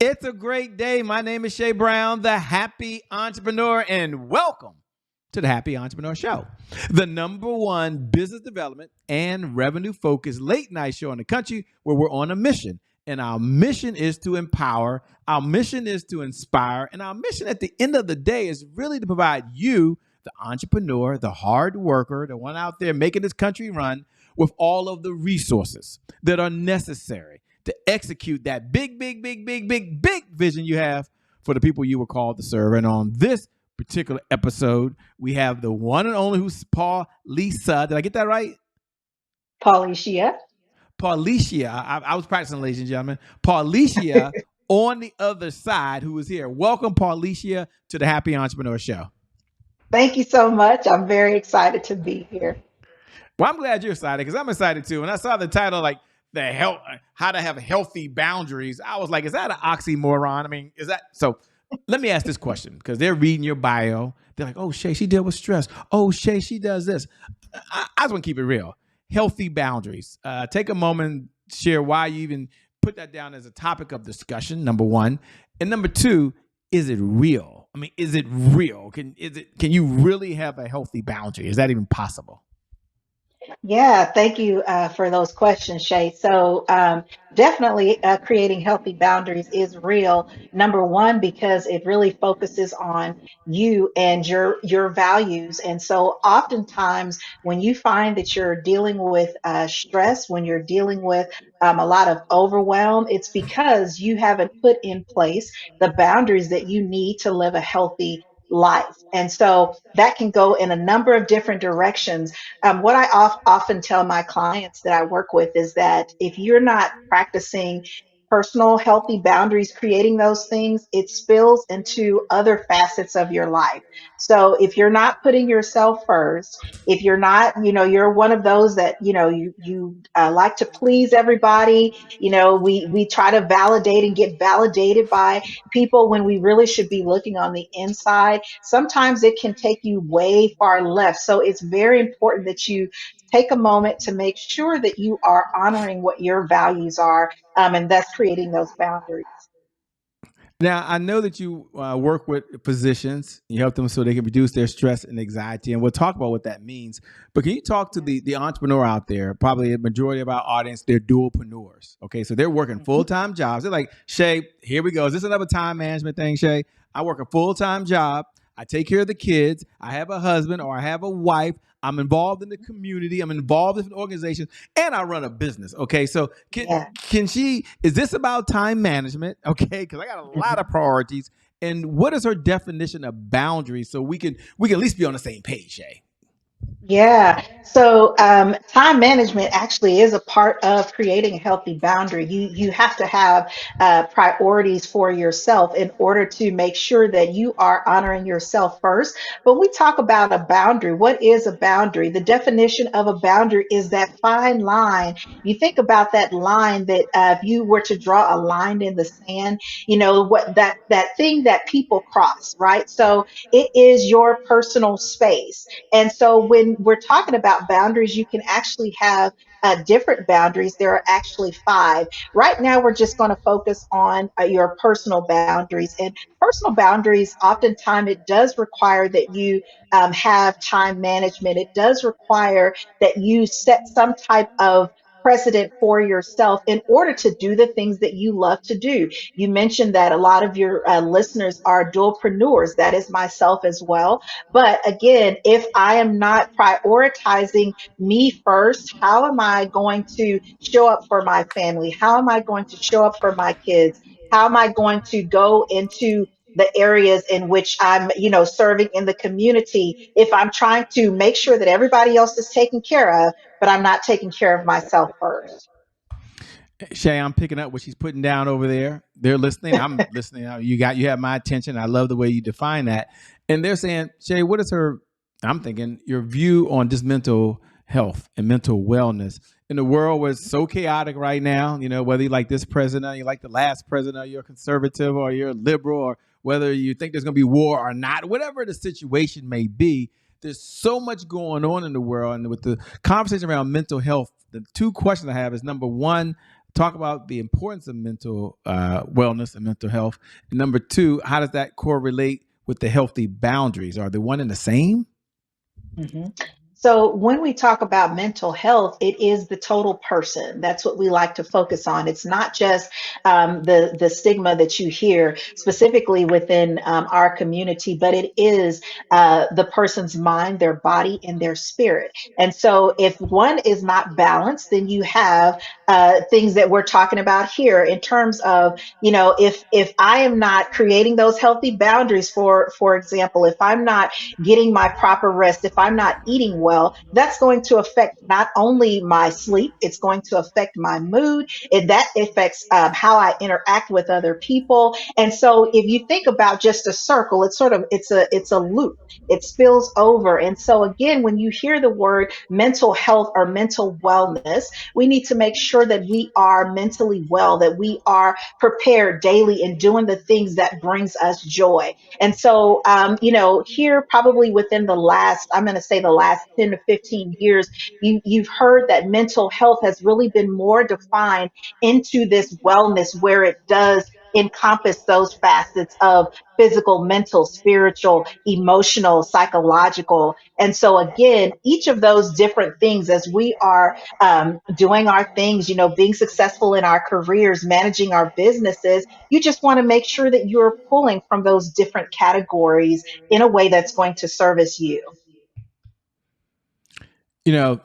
It's a great day. My name is Shay Brown, the happy entrepreneur, and welcome to the Happy Entrepreneur Show, the number one business development and revenue focused late night show in the country where we're on a mission. And our mission is to empower, our mission is to inspire, and our mission at the end of the day is really to provide you, the entrepreneur, the hard worker, the one out there making this country run, with all of the resources that are necessary to execute that big vision you have for the people you were called to serve. And on this particular episode, we have the one and only who's Paulishia. Did I get that right? Paulishia. Paulishia. I was practicing, ladies and gentlemen. Paulishia on the other side, who is here. Welcome, Paulishia, to the Happy Entrepreneur Show. Thank you so much. I'm very excited to be here. Well, I'm glad you're excited because I'm excited too. When I saw the title, like how to have healthy boundaries, I was like, is that an oxymoron? I mean, is that so? Let me ask this question because they're reading your bio. They're like, oh, Shay, she deals with stress. Oh, Shay, she does this. I just want to keep it real. Healthy boundaries. Take a moment, share why you even put that down as a topic of discussion, number one. And number two, is it real? I mean, is it real? Can you really have a healthy boundary? Is that even possible? Yeah, thank you for those questions, Shay. So definitely creating healthy boundaries is real. Number one, because it really focuses on you and your values. And so oftentimes when you find that you're dealing with stress, when you're dealing with a lot of overwhelm, it's because you haven't put in place the boundaries that you need to live a healthy life. And so that can go in a number of different directions. What I often tell my clients that I work with is that if you're not practicing personal healthy boundaries, creating those things, it spills into other facets of your life. So if you're not putting yourself first, if you're not, you're one of those that, you like to please everybody. We try to validate and get validated by people when we really should be looking on the inside. Sometimes it can take you way far left. So it's very important that you take a moment to make sure that you are honoring what your values are, and thus creating those boundaries. Now, I know that you work with physicians. You help them so they can reduce their stress and anxiety, and we'll talk about what that means. But can you talk to the entrepreneur out there? Probably a majority of our audience, they're dualpreneurs. Okay, so they're working Mhm. full-time jobs. They're like, Shay, here we go. Is this another time management thing, Shay? I work a full-time job. I take care of the kids. I have a husband or I have a wife. I'm involved in the community. I'm involved in different organizations, and I run a business. Okay, so Yeah. can she? Is this about time management? Okay, because I got a lot Mhm. of priorities. And what is her definition of boundaries so we can at least be on the same page, Shay? Yeah. So time management actually is a part of creating a healthy boundary. You have to have priorities for yourself in order to make sure that you are honoring yourself first. But we talk about a boundary. What is a boundary? The definition of a boundary is that fine line. You think about that line that if you were to draw a line in the sand, what that thing that people cross, right? So it is your personal space. And so when we're talking about boundaries, you can actually have different boundaries. There are actually five. Right now, we're just going to focus on your personal boundaries. And personal boundaries, oftentimes, it does require that you have time management. It does require that you set some type of precedent for yourself in order to do the things that you love to do. You mentioned that a lot of your listeners are dualpreneurs. That is myself as well. But again, if I am not prioritizing me first, how am I going to show up for my family? How am I going to show up for my kids? How am I going to go into the areas in which I'm, serving in the community if I'm trying to make sure that everybody else is taken care of, but I'm not taking care of myself first? Shay, I'm picking up what she's putting down over there. They're listening. I'm listening. You have my attention. I love the way you define that. And they're saying, Shay, what is her? I'm thinking your view on just mental health and mental wellness in a world where it's so chaotic right now. Whether you like this president, you like the last president, or you're a conservative, or you're a liberal, or whether you think there's going to be war or not, whatever the situation may be. There's so much going on in the world, and with the conversation around mental health, the two questions I have is number one, Talk about the importance of mental wellness and mental health. And number two, how does that correlate with the healthy boundaries? Are they one and the same? Mhm. So, when we talk about mental health, it is the total person. That's what we like to focus on. It's not just the stigma that you hear specifically within our community, but it is the person's mind, their body, and their spirit. And so, if one is not balanced, then you have things that we're talking about here in terms of, if I am not creating those healthy boundaries, for example, if I'm not getting my proper rest, if I'm not eating well, that's going to affect not only my sleep, it's going to affect my mood. That affects how I interact with other people. And so, if you think about just a circle, it's a loop. It spills over. And so, again, when you hear the word mental health or mental wellness, we need to make sure that we are mentally well, that we are prepared daily and doing the things that brings us joy. And so, here probably within the last, I'm going to say the last 10 to 15 years, you've heard that mental health has really been more defined into this wellness where it does encompass those facets of physical, mental, spiritual, emotional, psychological. And so, again, each of those different things, as we are doing our things, being successful in our careers, managing our businesses, you just want to make sure that you're pulling from those different categories in a way that's going to service you. You know,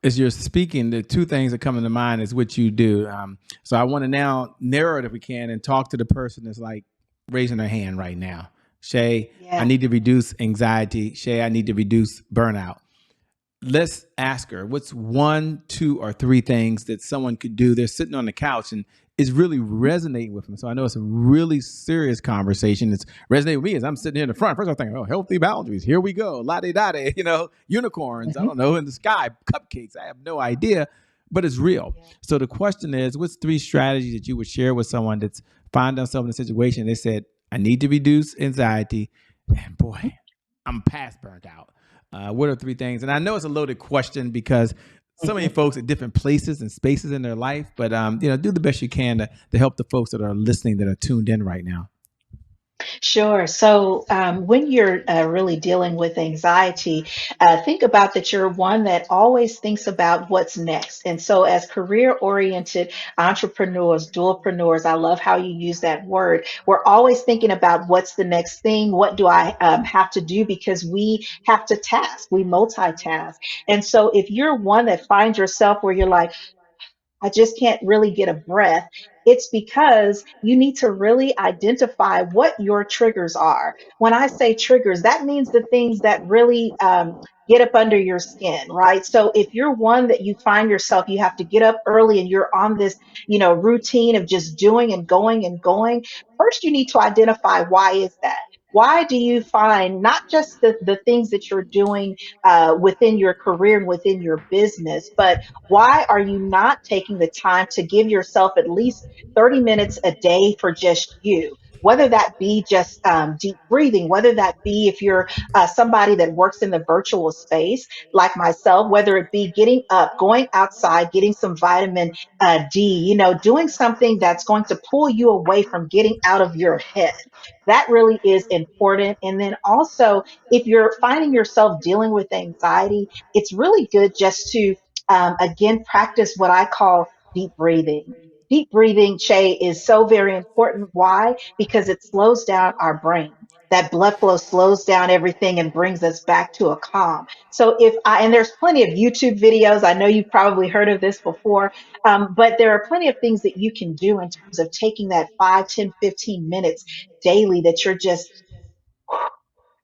as you're speaking, the two things that come into mind is what you do. So I want to now narrow it if we can and talk to the person that's like raising their hand right now. Shay, I Yeah. need to reduce anxiety. Shay, I need to reduce burnout. Let's ask her what's one, two, or three things that someone could do. They're sitting on the couch and it's really resonating with them. So I know it's a really serious conversation. It's resonating with me as I'm sitting here in the front. First, I'm thinking, oh, healthy boundaries. Here we go. La di da di, unicorns. I Mhm. don't know, in the sky, cupcakes. I have no idea, but it's real. Yeah. So the question is, what's three strategies that you would share with someone that's find themselves in a situation? They said, I need to reduce anxiety. And boy, I'm past burnt out. What are three things? And I know it's a loaded question because so many Mhm. folks at different places and spaces in their life, but do the best you can to help the folks that are listening that are tuned in right now. Sure. So, when you're really dealing with anxiety, think about that you're one that always thinks about what's next. And so, as career oriented entrepreneurs, dualpreneurs, I love how you use that word. We're always thinking about what's the next thing? What do I have to do? Because we have to task, we multitask. And so, if you're one that finds yourself where you're like, I just can't really get a breath. It's because you need to really identify what your triggers are. When I say triggers, that means the things that really get up under your skin, right? So if you're one that you find yourself, you have to get up early and you're on this, routine of just doing and going and going. First, you need to identify why is that? Why do you find not just the things that you're doing within your career and within your business, but why are you not taking the time to give yourself at least 30 minutes a day for just you? Whether that be just deep breathing, whether that be if you're somebody that works in the virtual space like myself, whether it be getting up, going outside, getting some vitamin D, doing something that's going to pull you away from getting out of your head. That really is important. And then also, if you're finding yourself dealing with anxiety, it's really good just to again, practice what I call deep breathing. Deep breathing, Shay, is so very important. Why? Because it slows down our brain. That blood flow slows down everything and brings us back to a calm. So and there's plenty of YouTube videos. I know you've probably heard of this before, but there are plenty of things that you can do in terms of taking that 5, 10, 15 minutes daily that you're just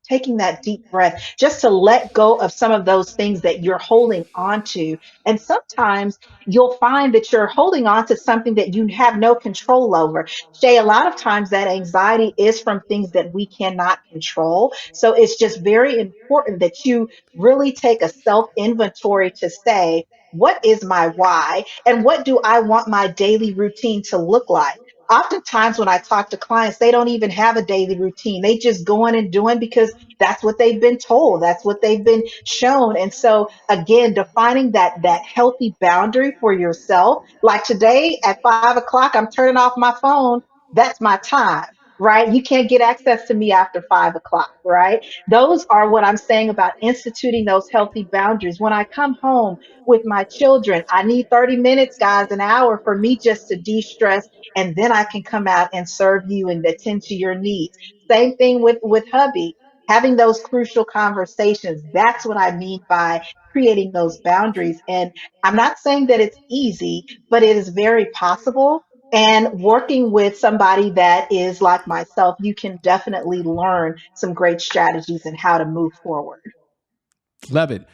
taking that deep breath just to let go of some of those things that you're holding on to. And sometimes you'll find that you're holding on to something that you have no control over. Shay, a lot of times that anxiety is from things that we cannot control. So it's just very important that you really take a self inventory to say, what is my why? And what do I want my daily routine to look like? oftentimes when I talk to clients, they don't even have a daily routine. They just going and doing because that's what they've been told. That's what they've been shown. And so again, defining that healthy boundary for yourself. Like today at 5 o'clock, I'm turning off my phone. That's my time. Right? You can't get access to me after 5 o'clock, right? Those are what I'm saying about instituting those healthy boundaries. When I come home with my children, I need 30 minutes, guys, an hour for me just to de stress, and then I can come out and serve you and attend to your needs. Same thing with hubby, having those crucial conversations. That's what I mean by creating those boundaries. And I'm not saying that it's easy, but it is very possible. And working with somebody that is like myself, you can definitely learn some great strategies and how to move forward. Love it.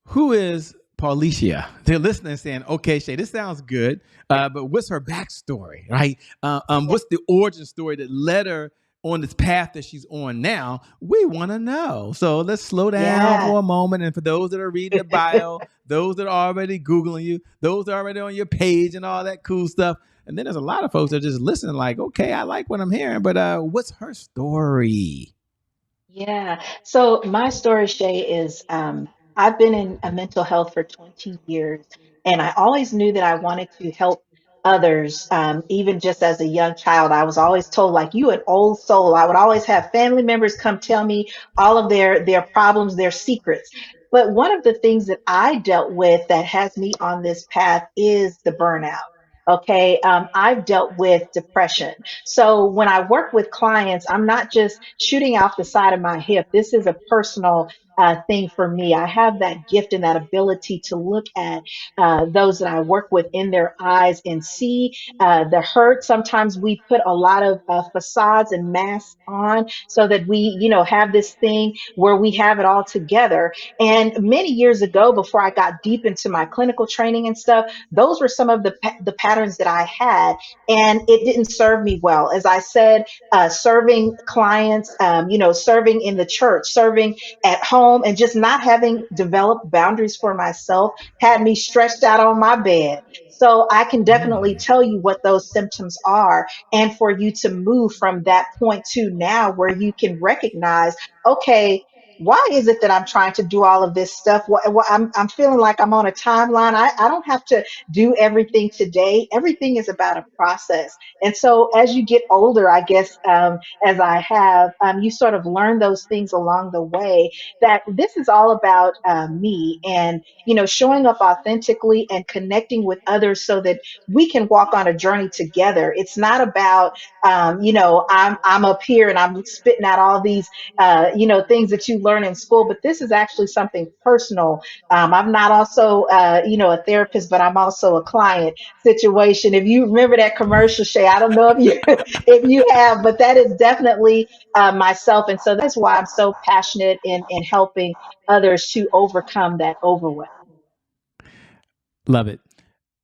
Who is Paulishia? They're listening and saying, okay, Shay, this sounds good, but what's her backstory, right? What's the origin story that led her on this path that she's on now? We want to know. So let's slow down Yeah. for a moment. And for those that are reading the bio, those that are already Googling you, those that are already on your page and all that cool stuff. And then there's a lot of folks that are just listening like, okay, I like what I'm hearing, but what's her story? Yeah. So my story, Shay, is I've been in a mental health for 20 years, and I always knew that I wanted to help others. Even just as a young child, I was always told, like, you an old soul. I would always have family members come tell me all of their problems, their secrets. But one of the things that I dealt with that has me on this path is the burnout. Okay. I've dealt with depression. So when I work with clients, I'm not just shooting out the side of my hip. This is a personal thing for me. I have that gift and that ability to look at those that I work with in their eyes and see the hurt. Sometimes we put a lot of facades and masks on so that we, have this thing where we have it all together. And many years ago, before I got deep into my clinical training and stuff, those were some of the patterns that I had, and it didn't serve me well. As I said, serving clients, serving in the church, serving at home, and just not having developed boundaries for myself had me stretched out on my bed. So I can definitely Mm. tell you what those symptoms are, and for you to move from that point to now where you can recognize, okay, why is it that I'm trying to do all of this stuff? I'm feeling like I'm on a timeline. I don't have to do everything today. Everything is about a process. And so as you get older, I guess, as I have, you sort of learn those things along the way, that this is all about me and, showing up authentically and connecting with others so that we can walk on a journey together. It's not about, I'm up here and I'm spitting out all these, things that you learn in school, but this is actually something personal. I'm not also, a therapist, but I'm also a client situation. If you remember that commercial, Shay, I don't know if you if you have, but that is definitely myself, and so that's why I'm so passionate in helping others to overcome that overwhelm. Love it.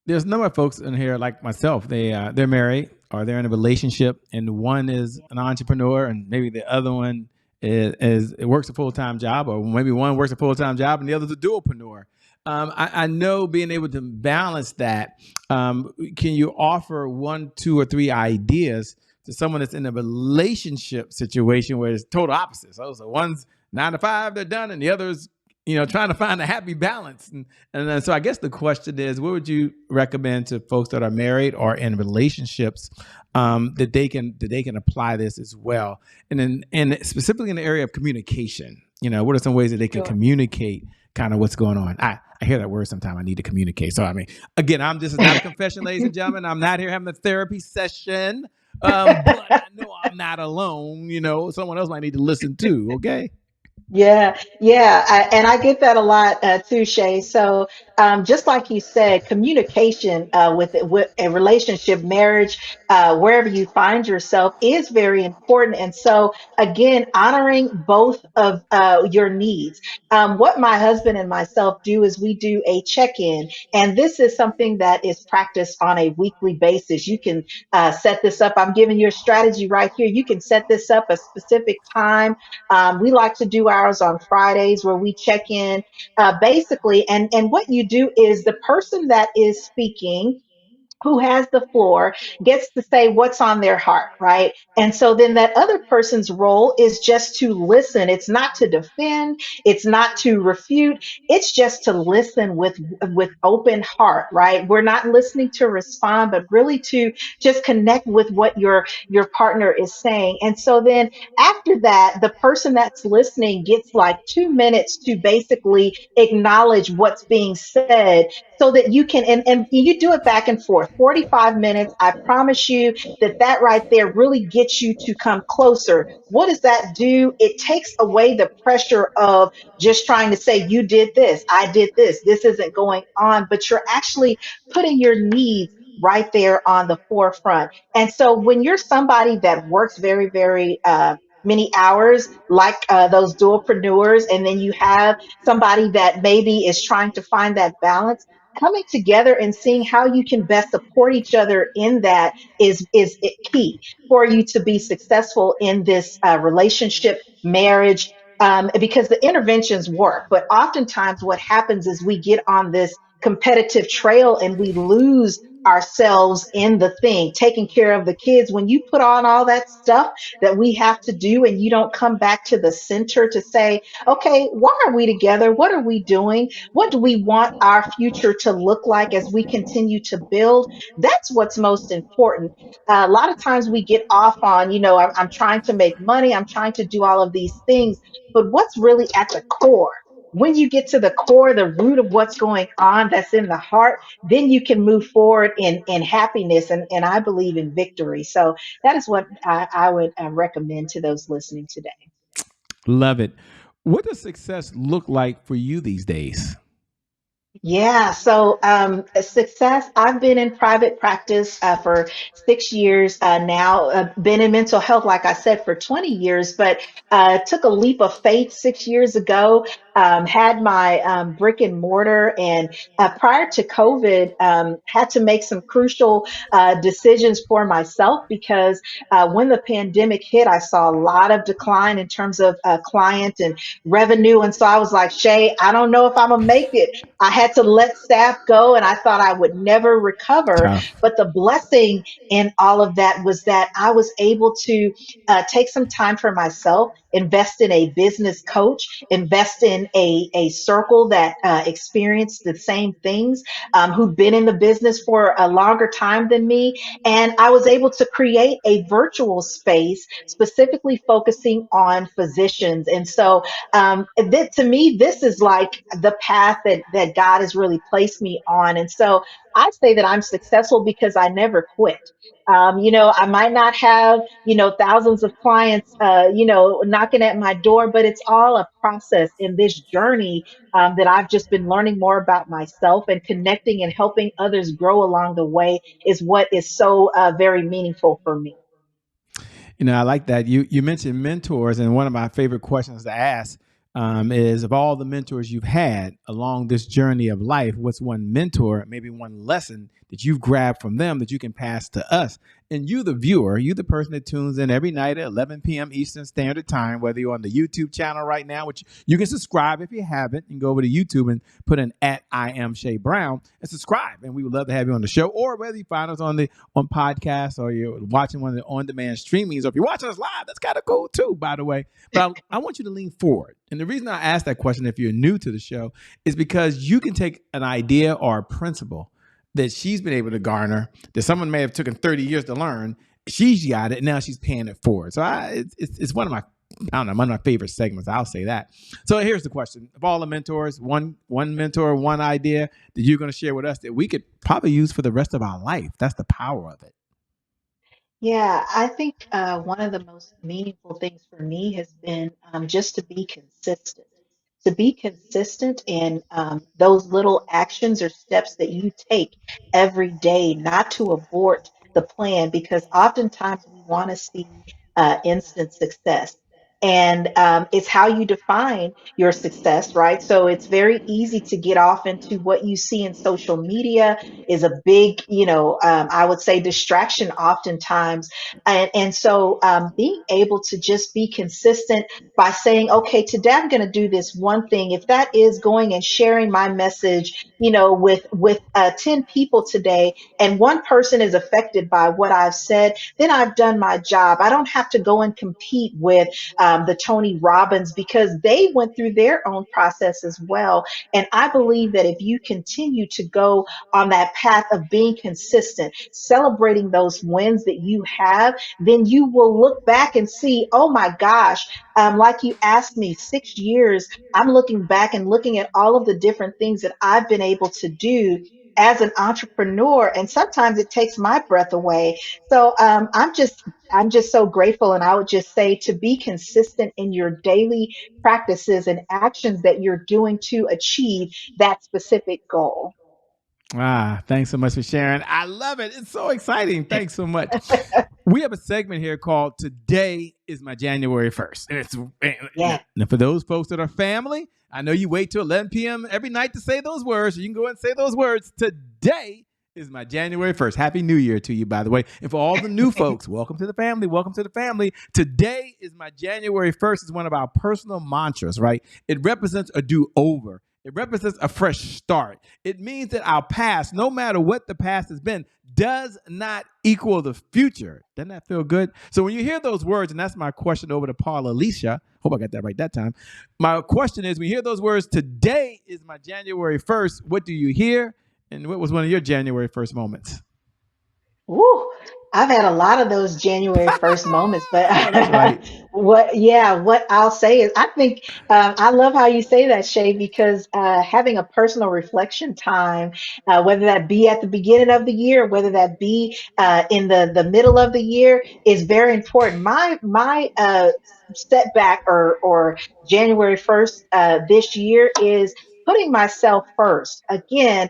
There's a number of folks in here like myself. They're married or they're in a relationship, and one is an entrepreneur, and maybe the other one is it works a full time job, or maybe one works a full time job and the other's a dualpreneur. I know being able to balance that. Can you offer one, two, or three ideas to someone that's in a relationship situation where it's total opposite? So one's 9 to 5, they're done, and the other's trying to find a happy balance. And so I guess the question is, what would you recommend to folks that are married or in relationships that they can apply this as well? And specifically in the area of communication, what are some ways that they can Sure. communicate kind of what's going on? I hear that word sometimes. I need to communicate. So I mean, again, this is not a confession, ladies and gentlemen. I'm not here having a therapy session, but I know I'm not alone. Someone else might need to listen too. Okay. Yeah, yeah, and I get that a lot too, Shay. So, just like you said, communication with a relationship, marriage, wherever you find yourself, is very important. And so, again, honoring both of your needs. What my husband and myself do is we do a check-in, and this is something that is practiced on a weekly basis. You can set this up. I'm giving you a strategy right here. You can set this up a specific time. We like to do ours on Fridays where we check in basically. And what you do is the person that is speaking, who has the floor gets to say what's on their heart, right? And so then that other person's role is just to listen. It's not to defend, it's not to refute, it's just to listen with open heart, right? We're not listening to respond, but really to just connect with what your partner is saying. And so then after that, the person that's listening gets like 2 minutes to basically acknowledge what's being said so that you can, and you do it back and forth 45 minutes. I promise you that that right there really gets you to come closer. What does that do? It takes away the pressure of just trying to say, you did this, I did this isn't going on, but you're actually putting your needs right there on the forefront. And so when you're somebody that works very, very, many hours, like those dualpreneurs, and then you have somebody that maybe is trying to find that balance, coming together and seeing how you can best support each other in that is key for you to be successful in this relationship, marriage. Because the interventions work, but oftentimes what happens is we get on this competitive trail and we lose ourselves in the thing, taking care of the kids. When you put on all that stuff that we have to do and you don't come back to the center to say, okay, why are we together? What are we doing? What do we want our future to look like as we continue to build? That's what's most important. A lot of times we get off on, I'm trying to make money, I'm trying to do all of these things, but what's really at the core? When you get to the core, the root of what's going on that's in the heart, then you can move forward in happiness. And I believe in victory. So that is what I would recommend to those listening today. Love it. What does success look like for you these days? Yeah, so success. I've been in private practice for 6 years now. Been in mental health, like I said, for 20 years, but took a leap of faith 6 years ago. Had my brick and mortar, and prior to COVID, had to make some crucial decisions for myself because when the pandemic hit, I saw a lot of decline in terms of client and revenue, and so I was like, Shay, I don't know if I'm gonna make it. I had to let staff go and I thought I would never recover. Tough. But the blessing in all of that was that I was able to take some time for myself, invest in a business coach, invest in a circle that experienced the same things, who've been in the business for a longer time than me. And I was able to create a virtual space specifically focusing on physicians. And so that to me, this is like the path that God has really placed me on. And so I say that I'm successful because I never quit. I might not have, thousands of clients, knocking at my door, but it's all a process in this journey that I've just been learning more about myself and connecting and helping others grow along the way is what is so very meaningful for me. I like that. You mentioned mentors, and one of my favorite questions to ask is of all the mentors you've had along this journey of life, what's one mentor, maybe one lesson that you've grabbed from them that you can pass to us? And you, the viewer, you, the person that tunes in every night at 11 p.m. Eastern Standard Time, whether you're on the YouTube channel right now, which you can subscribe if you haven't, you can go over to YouTube and put in at I am Shay Brown and subscribe. And we would love to have you on the show, or whether you find us on podcasts or you're watching one of the on-demand streamings, or if you're watching us live, that's kind of cool too, by the way. But I want you to lean forward. And the reason I asked that question, if you're new to the show, is because you can take an idea or a principle that she's been able to garner that someone may have taken 30 years to learn. She's got it, and now she's paying it forward. So it's one of my, I don't know, one of my favorite segments. I'll say that. So here's the question: of all the mentors, one mentor, one idea that you're going to share with us that we could probably use for the rest of our life. That's the power of it. Yeah, I think one of the most meaningful things for me has been just to be consistent. To be consistent in those little actions or steps that you take every day, not to abort the plan, because oftentimes we want to see instant success. And it's how you define your success, right? So it's very easy to get off into what you see in social media is a big, I would say distraction oftentimes. And so being able to just be consistent by saying, okay, today I'm going to do this one thing. If that is going and sharing my message, with 10 people today, and one person is affected by what I've said, then I've done my job. I don't have to go and compete with the Tony Robbins because they went through their own process as well. And I believe that if you continue to go on that path of being consistent, celebrating those wins that you have, then you will look back and see, oh my gosh, like you asked me, 6 years, I'm looking back and looking at all of the different things that I've been able to do as an entrepreneur, and sometimes it takes my breath away. So I'm just so grateful, and I would just say to be consistent in your daily practices and actions that you're doing to achieve that specific goal. Thanks so much for sharing. I love it. It's so exciting. Thanks so much. We have a segment here called "Today is my January 1st," and Yeah. for those folks that are family, I know you wait till 11 p.m. every night to say those words. So you can go and say those words. Today is my January 1st. Happy New Year to you, by the way. And for all the new folks, welcome to the family. Welcome to the family. Today is my January 1st is one of our personal mantras, right? It represents a do-over. It represents a fresh start. It means that our past, no matter what the past has been, does not equal the future. Doesn't that feel good? So when you hear those words, and that's my question over to Paulishia, hope I got that right that time. My question is, when you hear those words, today is my January 1st, what do you hear? And what was one of your January 1st moments? Ooh, I've had a lot of those January 1st moments, but I know that's right. what I'll say is, I think I love how you say that, Shay, because having a personal reflection time, whether that be at the beginning of the year, whether that be in the middle of the year, is very important. My setback or January 1st this year is putting myself first. Again,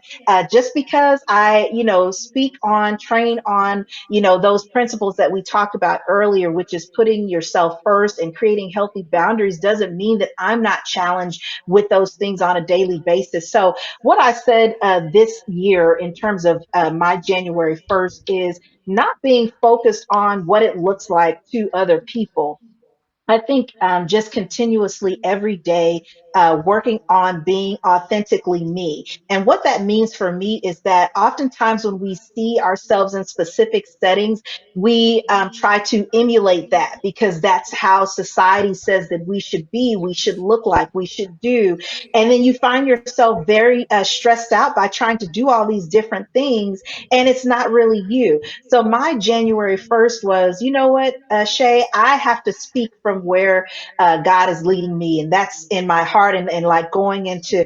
just because I, speak on, train on, those principles that we talked about earlier, which is putting yourself first and creating healthy boundaries, doesn't mean that I'm not challenged with those things on a daily basis. So, what I said this year in terms of my January 1st is not being focused on what it looks like to other people. I think just continuously every day working on being authentically me. And what that means for me is that oftentimes when we see ourselves in specific settings, we try to emulate that because that's how society says that we should be, we should look like, we should do. And then you find yourself very stressed out by trying to do all these different things, and it's not really you. So my January 1st was, you know what, Shay, I have to speak from where God is leading me. And that's in my heart, and like going into,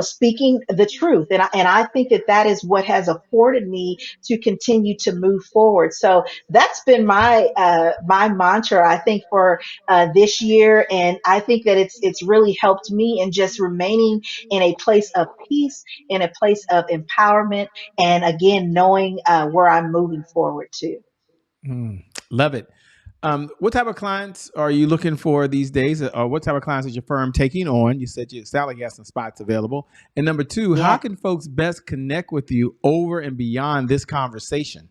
speaking the truth. And I think that that is what has afforded me to continue to move forward. So that's been my mantra, I think, for this year. And I think that it's really helped me in just remaining in a place of peace, in a place of empowerment, and again, knowing where I'm moving forward to. Love it. What type of clients are you looking for these days? Or what type of clients is your firm taking on? You said you sound like you have some spots available. And number two, how Yeah. can folks best connect with you over and beyond this conversation?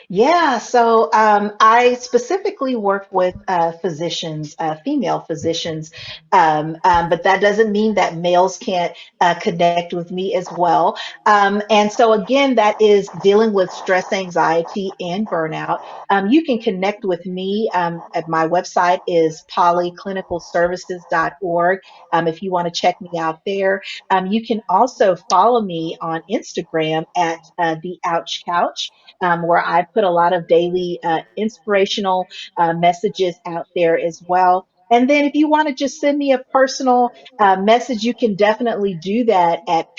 Yeah, so I specifically work with physicians, female physicians, but that doesn't mean that males can't connect with me as well. And so, again, that is dealing with stress, anxiety, and burnout. You can connect with me at my website is polyclinicalservices.org. If you want to check me out there, you can also follow me on Instagram at the Ouch Couch, where I put a lot of daily inspirational messages out there as well. And then if you want to just send me a personal message, you can definitely do that at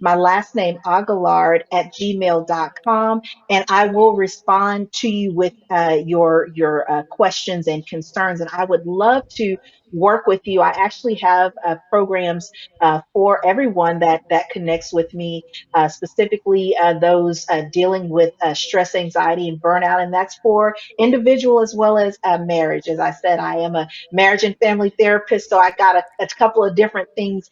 my last name, Aguillard, at gmail.com. And I will respond to you with your questions and concerns. And I would love to work with you. I actually have programs for everyone that connects with me, specifically those dealing with stress, anxiety, and burnout. And that's for individual as well as marriage. As I said, I am a marriage and family therapist, so I got a couple of different things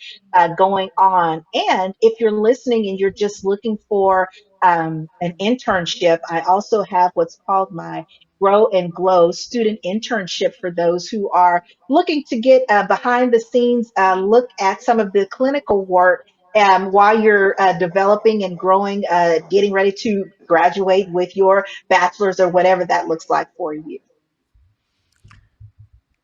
going on. And if you're listening and you're just looking for an internship, I also have what's called my Grow and Glow student internship for those who are looking to get behind the scenes, look at some of the clinical work while you're developing and growing, getting ready to graduate with your bachelor's or whatever that looks like for you.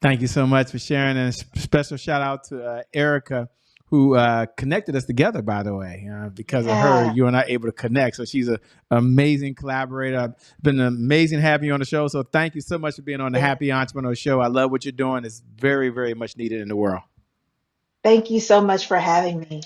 Thank you so much for sharing, and a special shout out to Erica, who connected us together, by the way. Because of her, Yeah, you and I are able to connect. So she's an amazing collaborator. It's been amazing having you on the show. So thank you so much for being on the yeah. Happy Entrepreneur Show. I love what you're doing. It's very, very much needed in the world. Thank you so much for having me.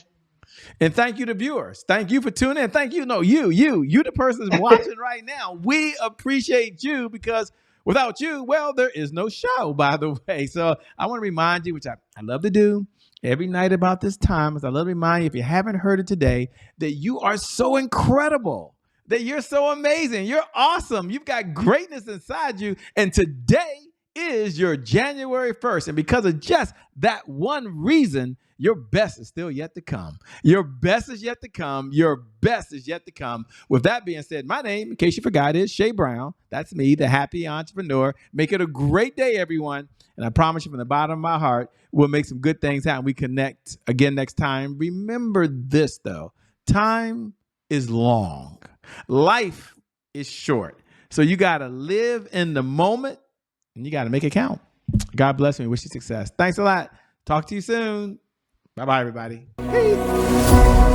And thank you to viewers. Thank you for tuning in. Thank you. No, you, the person who's watching right now. We appreciate you because without you, well, there is no show, by the way. So I want to remind you, which I love to do every night about this time, is I love to remind you, if you haven't heard it today, that you are so incredible, that you're so amazing. You're awesome. You've got greatness inside you. And today is your January 1st. And because of just that one reason, your best is still yet to come. Your best is yet to come. Your best is yet to come. With that being said, my name, in case you forgot, is Shay Brown. That's me, the Happy Entrepreneur. Make it a great day, everyone. And I promise you from the bottom of my heart, we'll make some good things happen. We connect again next time. Remember this, though. Time is long. Life is short. So you got to live in the moment and you got to make it count. God bless me. Wish you success. Thanks a lot. Talk to you soon. Bye-bye, everybody. Peace.